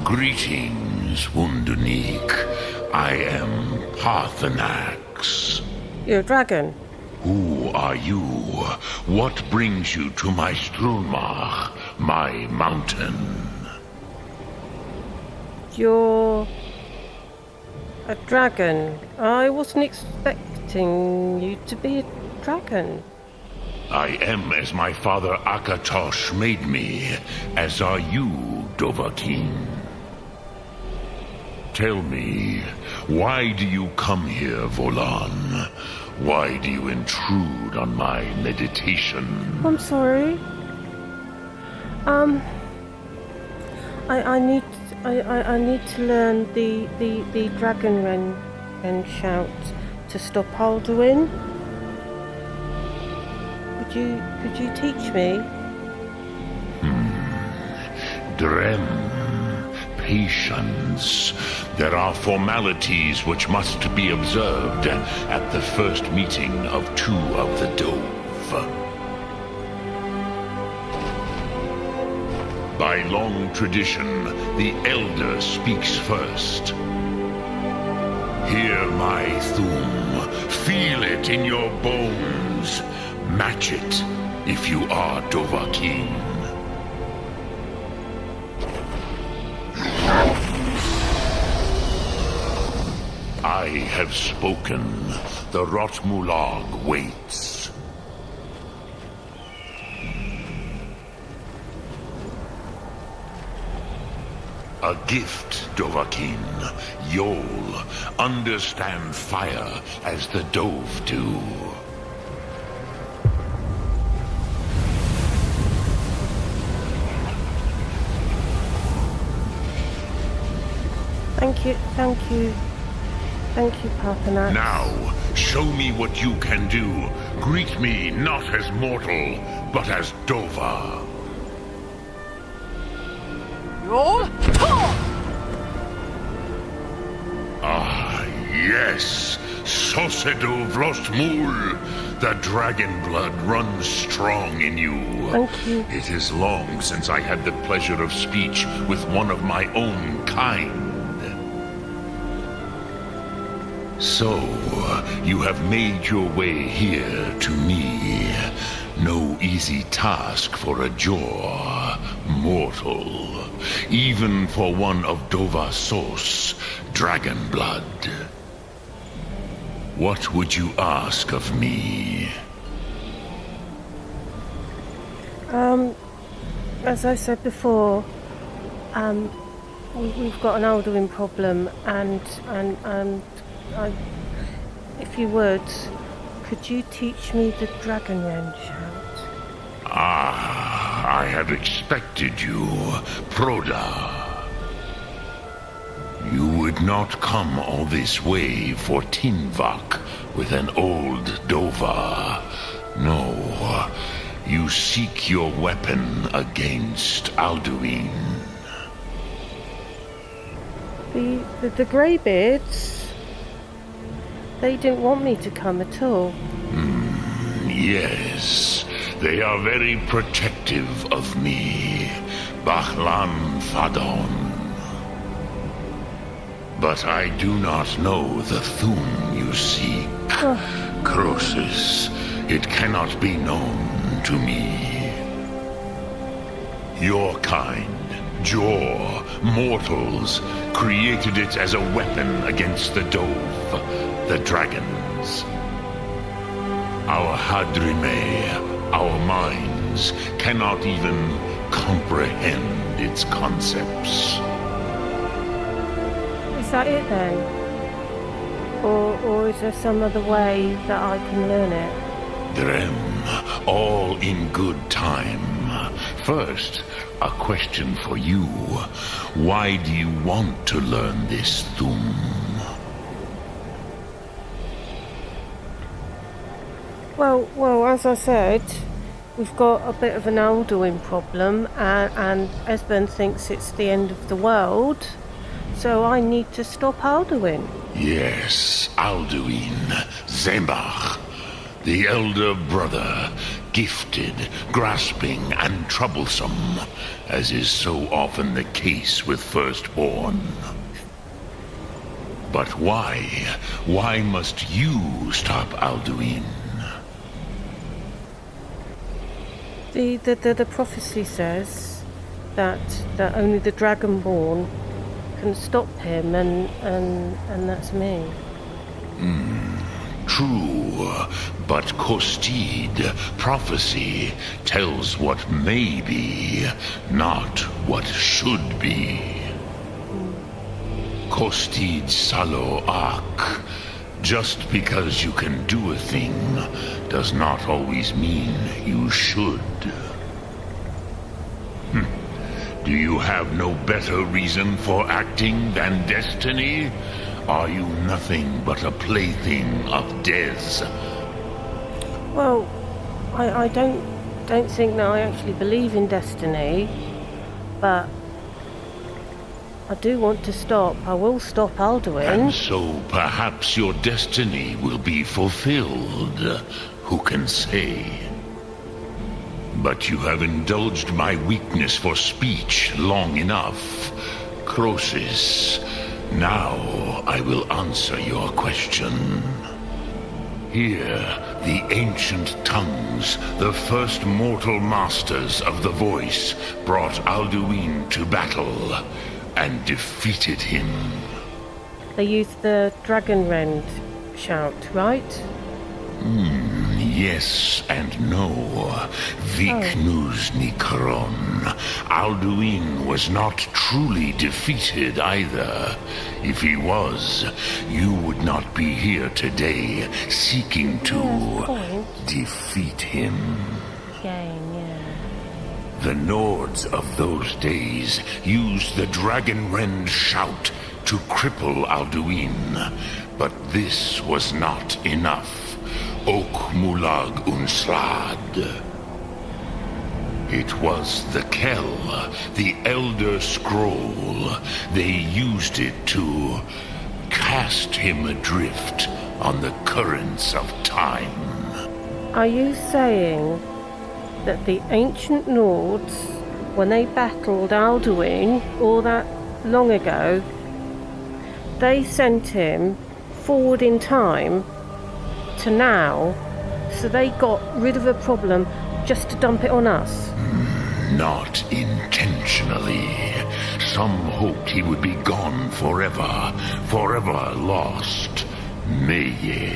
Greetings, Wunderneek. I am Paarthurnax. You're a dragon. Who are you? What brings you to my Strulmach, my mountain? You're a dragon. I wasn't expecting you to be a dragon. I am as my father Akatosh made me, as are you, Dovahkiin. Tell me, why do you come here, Volan? Why do you intrude on my meditation? I'm sorry. I need to learn the dragon wren shout to stop Alduin. Could you teach me? Drem. Patience. There are formalities which must be observed at the first meeting of two of the Dove. By long tradition, the elder speaks first. Hear my Thum. Feel it in your bones. Match it if you are Dovahkiin. I have spoken. The Rotmulag waits. A gift, Dovahkiin. You'll understand fire as the Dove do. Thank you, Paarthurnax. Now, show me what you can do. Greet me not as mortal, but as Dova. Roll. Ah, yes. Sosedo Vrostmul. The dragon blood runs strong in you. Thank you. It is long since I had the pleasure of speech with one of my own kind. So, you have made your way here to me. No easy task for a jaw mortal, even for one of Dovahsos, dragon blood. What would you ask of me? As I said before, we've got an Alduin problem, and if you would, could you teach me the dragon wren shout? Ah, I have expected you, Proda. You would not come all this way for Tinvak with an old Dova. No, you seek your weapon against Alduin. The Greybeards? They didn't want me to come at all. Yes, they are very protective of me, Bachlan Fadon. But I do not know the Thum you seek. Croesus, it cannot be known to me. Your kind, Jaw, mortals, created it as a weapon against the Dove, the dragons. Our Hadrime, our minds, cannot even comprehend its concepts. Is that it then? Or is there some other way that I can learn it? Drem, all in good time. First, a question for you. Why do you want to learn this Thum? Well, as I said, we've got a bit of an Alduin problem, and Esbern thinks it's the end of the world, so I need to stop Alduin. Yes, Alduin, Zembach, the elder brother, gifted, grasping, and troublesome, as is so often the case with firstborn. But why? Why must you stop Alduin? The prophecy says that only the Dragonborn can stop him, and that's me. True, but Kostid, prophecy, tells what may be, not what should be. Kostid Salo Ak. Just because you can do a thing does not always mean you should. Do you have no better reason for acting than destiny? Are you nothing but a plaything of Dez? Well, I don't think that I actually believe in destiny, but I do want to stop. I will stop Alduin. And so perhaps your destiny will be fulfilled. Who can say? But you have indulged my weakness for speech long enough. Croesus, now I will answer your question. Here, the ancient tongues, the first mortal masters of the voice, brought Alduin to battle and defeated him. They used the Dragonrend shout, right? Yes and no. Viknus Nikron. Alduin was not truly defeated either. If he was, you would not be here today seeking to defeat him. The Nords of those days used the Dragonrend shout to cripple Alduin, but this was not enough. Ok Mulag Unslad. It was the Kell, the Elder Scroll. They used it to cast him adrift on the currents of time. Are you saying that the ancient Nords, when they battled Alduin all that long ago, they sent him forward in time to now, so they got rid of a problem just to dump it on us? Not intentionally. Some hoped he would be gone forever, forever lost. Meye.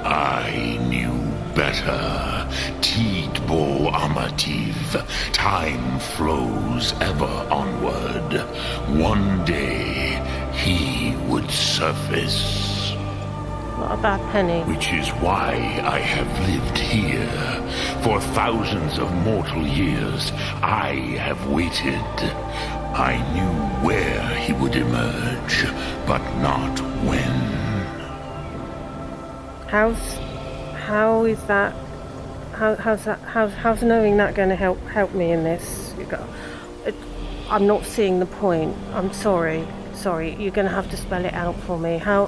I knew better. Tidbo Amativ. Time flows ever onward. One day, he would surface. What a bad penny. Which is why I have lived here. For thousands of mortal years, I have waited. I knew where he would emerge, but not when. How's knowing that going to help me in this? I'm not seeing the point. I'm sorry. You're going to have to spell it out for me. How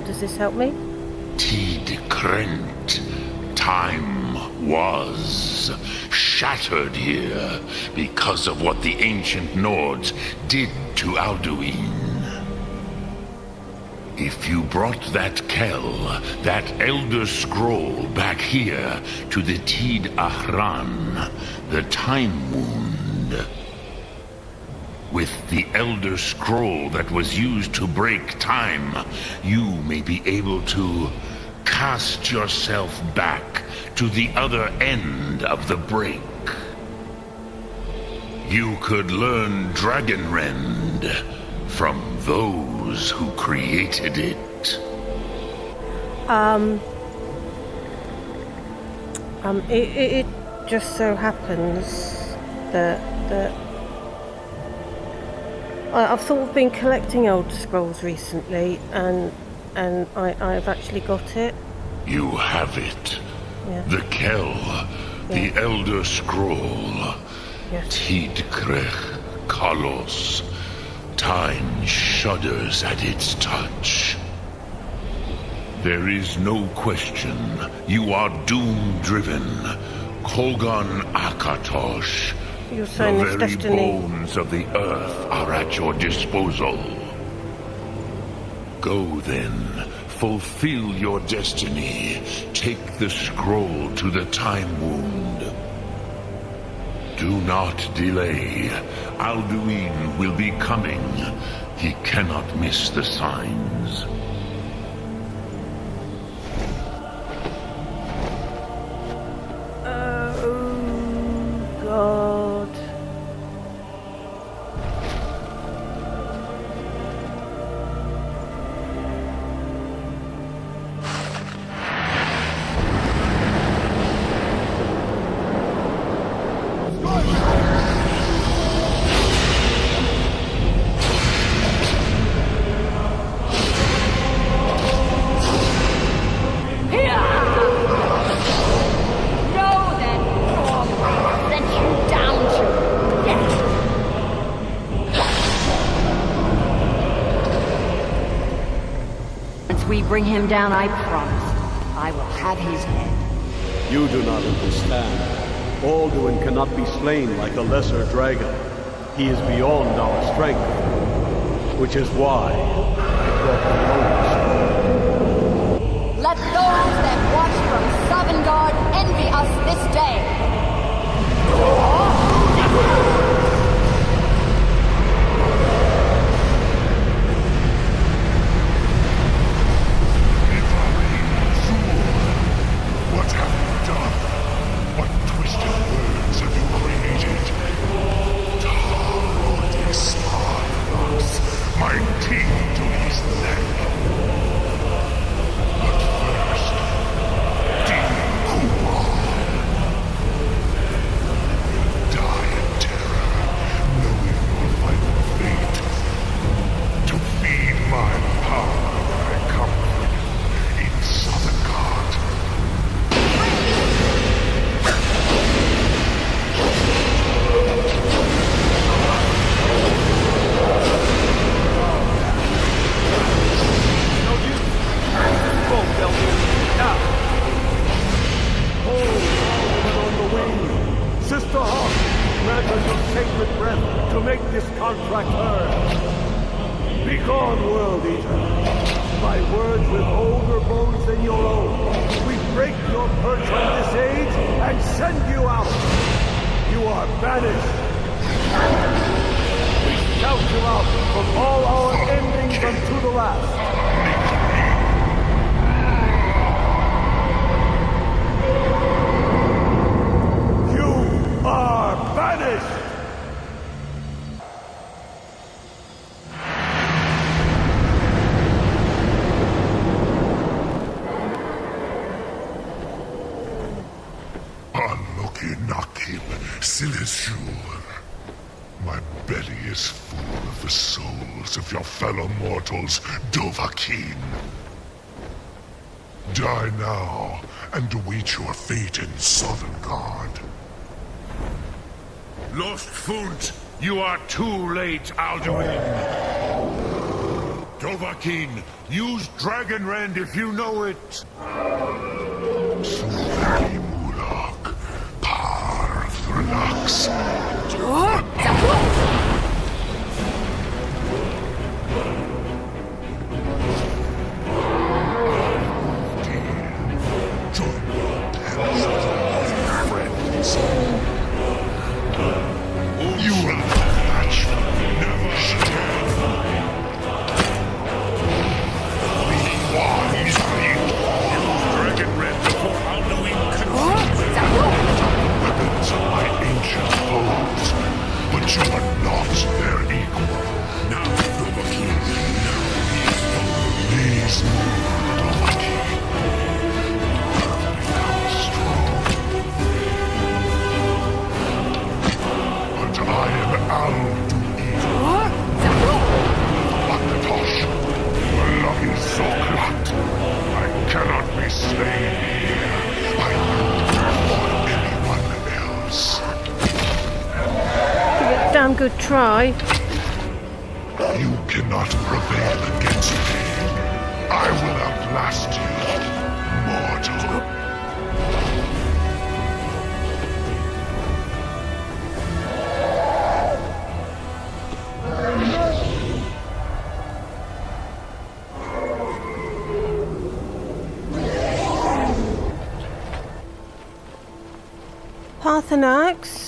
does this help me? Tid Krent. Time was shattered here because of what the ancient Nords did to Alduin. If you brought that Kell, that Elder Scroll back here to the Tid Ahran, the Time Wound, with the Elder Scroll that was used to break time, you may be able to cast yourself back to the other end of the break. You could learn Dragonrend from those who created it. It just so happens that I've sort of been collecting Elder Scrolls recently, and I've actually got it. You have it. Yeah. The Kell, the Elder Scroll. Yes. Tidkrech Kalos. Time shudders at its touch. There is no question. You are doom-driven. Kolgan Akatosh. You're saying the it's very destiny. bones of the earth are at your disposal. Go then. Fulfill your destiny. Take the scroll to the Time Wound. Do not delay. Alduin will be coming. He cannot miss the signs. Oh, God. Bring him down, I promise. I will have his head. You do not understand. Alduin cannot be slain like a lesser dragon. He is beyond our strength. Which is why I brought the Elder Scroll. Let those that watch from Sovngarde envy us this day. My belly is full of the souls of your fellow mortals, Dovahkiin. Die now, and await your fate in Sovngarde. Lost Funt, you are too late, Alduin. Dovahkiin, use Dragonrend if you know it. Suvaki Mulak, Paarthurnax. good try. You cannot prevail against me. I will outlast you, mortal. Paarthurnax?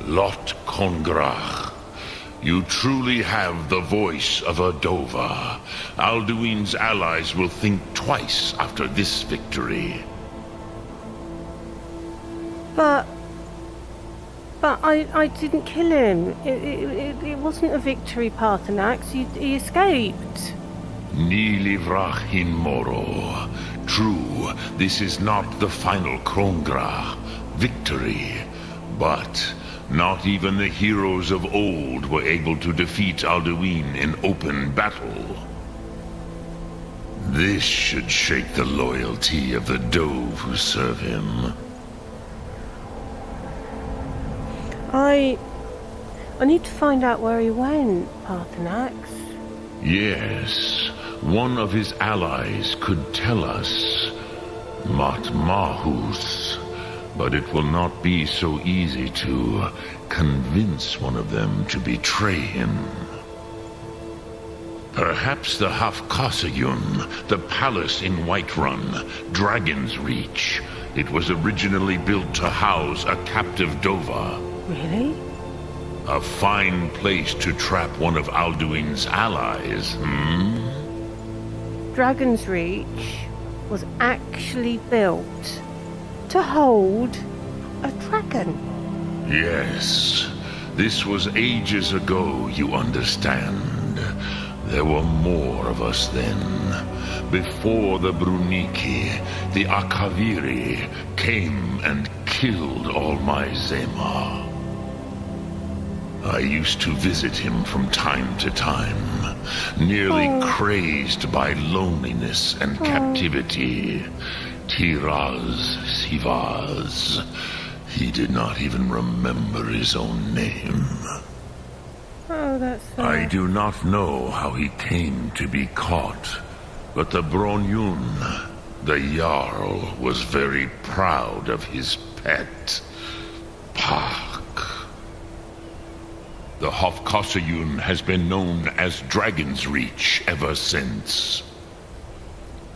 Lot Kongrach, you truly have the voice of a Dova. Alduin's allies will think twice after this victory. But I didn't kill him. It wasn't a victory, Paarthurnax. He escaped. Nilivrach hin moro. True, this is not the final Krongrach victory, but not even the heroes of old were able to defeat Alduin in open battle. This should shake the loyalty of the Dove who serve him. I need to find out where he went, Paarthurnax. Yes, one of his allies could tell us. Matmahus. But it will not be so easy to convince one of them to betray him. Perhaps the Hafkasayun, the palace in Whiterun, Dragon's Reach. It was originally built to house a captive Dova. Really? A fine place to trap one of Alduin's allies, Dragon's Reach was actually built to hold a dragon. Yes. This was ages ago, you understand. There were more of us then. Before the Bruniki, the Akaviri came and killed all my Zema. I used to visit him from time to time, nearly crazed by loneliness and captivity. Tiraz Sivaz. He did not even remember his own name. Oh, that's sad. I do not know how he came to be caught, but the Bronyun, the Jarl, was very proud of his pet, Pak. The Hofkosayun has been known as Dragon's Reach ever since.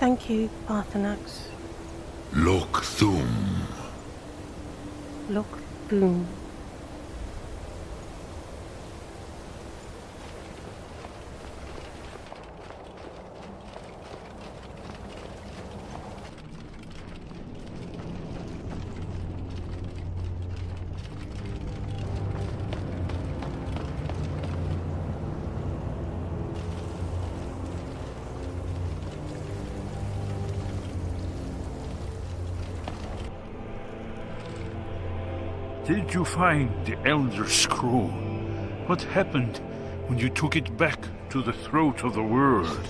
Thank you, Paarthurnax. Lok Thum. Look, boom. Did you find the Elder Scroll? What happened when you took it back to the throat of the world?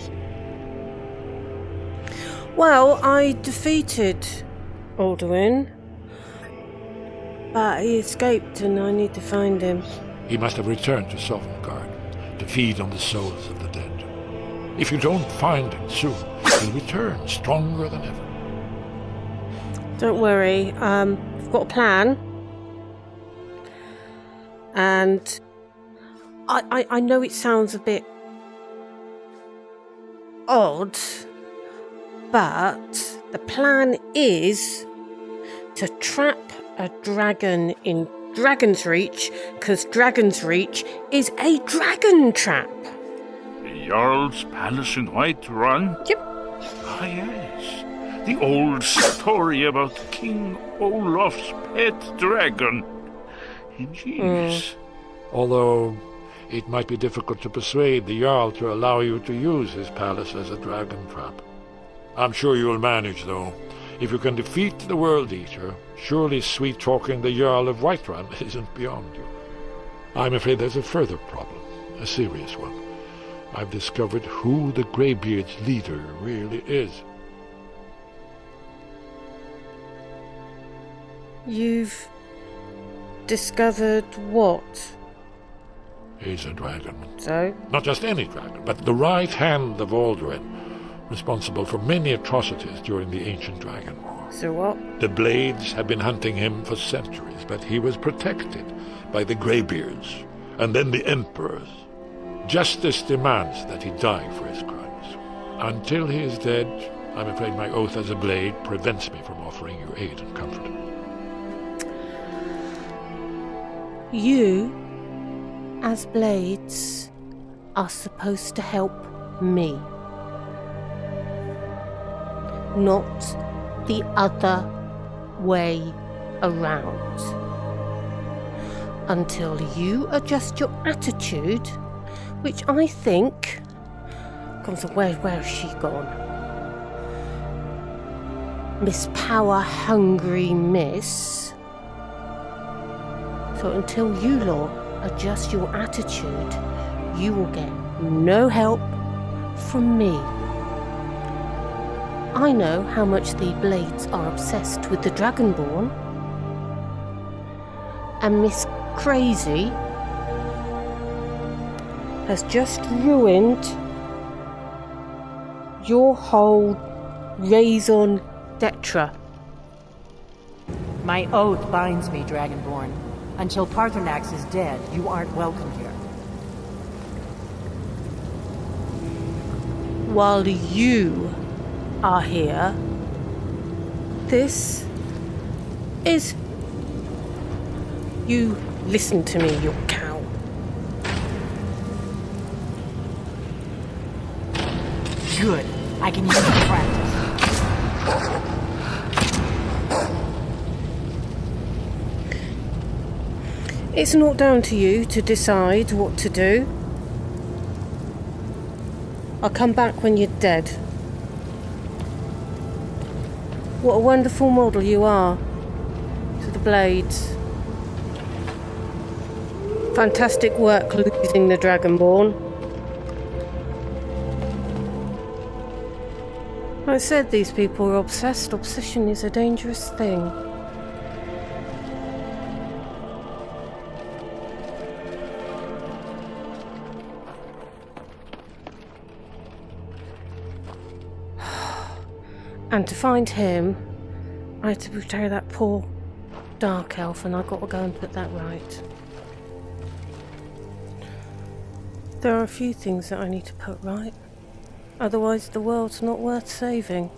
Well, I defeated Alduin, but he escaped and I need to find him. He must have returned to Sovngarde to feed on the souls of the dead. If you don't find him soon, he'll return stronger than ever. Don't worry, I've got a plan. And I know it sounds a bit odd, but the plan is to trap a dragon in Dragon's Reach, because Dragon's Reach is a dragon trap. The Jarl's palace in Whiterun? Yep. Ah, yes. The old story about King Olaf's pet dragon. Jeez. Although it might be difficult to persuade the Jarl to allow you to use his palace as a dragon trap. I'm sure you'll manage, though. If you can defeat the World Eater, surely sweet-talking the Jarl of Whiterun isn't beyond you. I'm afraid there's a further problem, a serious one. I've discovered who the Greybeards' leader really is. discovered what? He's a dragon. So? Not just any dragon, but the right hand of Alduin, responsible for many atrocities during the ancient dragon war. So what? The Blades have been hunting him for centuries, but he was protected by the Greybeards, and then the Emperors. Justice demands that he die for his crimes. Until he is dead, I'm afraid my oath as a Blade prevents me from offering you aid and comfort. You, as Blades, are supposed to help me. Not the other way around. Until you adjust your attitude, which I think comes from where has she gone? Miss Power Hungry Miss. So until you lot adjust your attitude, you will get no help from me. I know how much the Blades are obsessed with the Dragonborn, and Miss Crazy has just ruined your whole raison d'etre. My oath binds me, Dragonborn. Until Paarthurnax is dead, you aren't welcome here. While you are here, this is... You listen to me, you cow. Good. I can use the practice. It's not down to you to decide what to do. I'll come back when you're dead. What a wonderful model you are to the Blades. Fantastic work losing the Dragonborn. I said these people are obsessed. Obsession is a dangerous thing. And to find him, I had to betray that poor dark elf, and I've got to go and put that right. There are a few things that I need to put right. Otherwise the world's not worth saving.